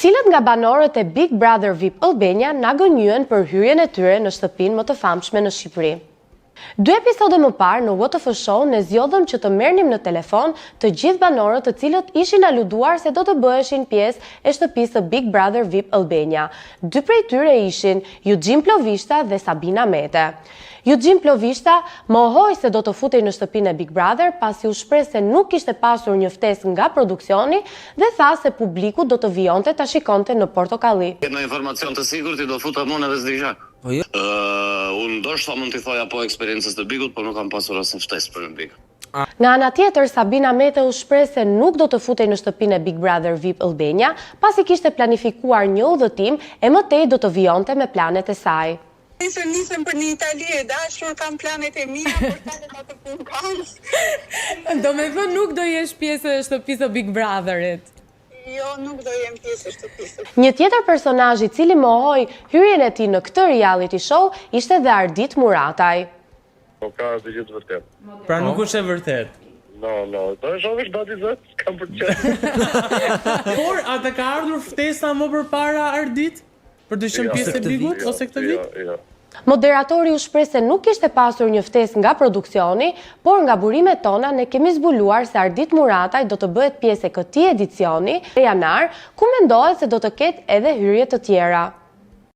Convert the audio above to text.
Cilët nga banorët e Big Brother VIP Albania na gënjyen për hyrjen e tyre në shtëpinë më të famshme në Shqipëri. 2 episode më parë në WTF Show ne zgjodhëm që të merrnim në telefon të gjithë banorët të cilët ishin aluduar se do të bëheshin pjesë e shtëpisë së Big Brother VIP Albania. 2 prej tyre ishin Eugene Plovishta dhe Sabina Mete. Eugene Plovishta mohoi se do të futej në shtëpinë e Big Brother pasi u shpreh se nuk kishte pasur një ftesë nga produksioni dhe tha se publiku do të vijonte ta shikonte në portokalli. Në informacion të sigurt i do futem unë edhe s'disha. Unë ndoshta mund t'i thoja po eksperiencës të Bigut, por nuk kam pasur asnjë ftesë për Big. Nga ana tjetër, Sabina Mete u shpreh se nuk do të futej në shtëpinë e Big Brother VIP Albania, pasi kishte planifikuar një udhëtim e mëtej do të vijonte me planet e saj. Nisem për një Itali e dashur, kam planet e mia, por planet atë punë kam. Do me thënë nuk do jesh pjesë e shtëpisë së Big Brotherit. Jo, nuk do jem pjesë e shtëpisë. Një tjetër personazh i cili mohoi hyrjen e tij në këtë reality show ishte dhe Ardit Murataj. Po ka të gjithë vërtet. Pra nuk është e vërtet. No, do e shohësh dati zot, kam për çfarë. Por ata ka ardhur ftesa më përpara Ardit për të qenë pjesë e Bigut ose këtë vit? Jo. Moderatori u shpreh se nuk kishte pasur një ftesë nga produksioni, por nga burimet tona ne kemi zbuluar se Ardit Murataj do të bëhet pjesë e këtij edicioni në janar, ku mendohet se do të ketë edhe hyrje të tjera.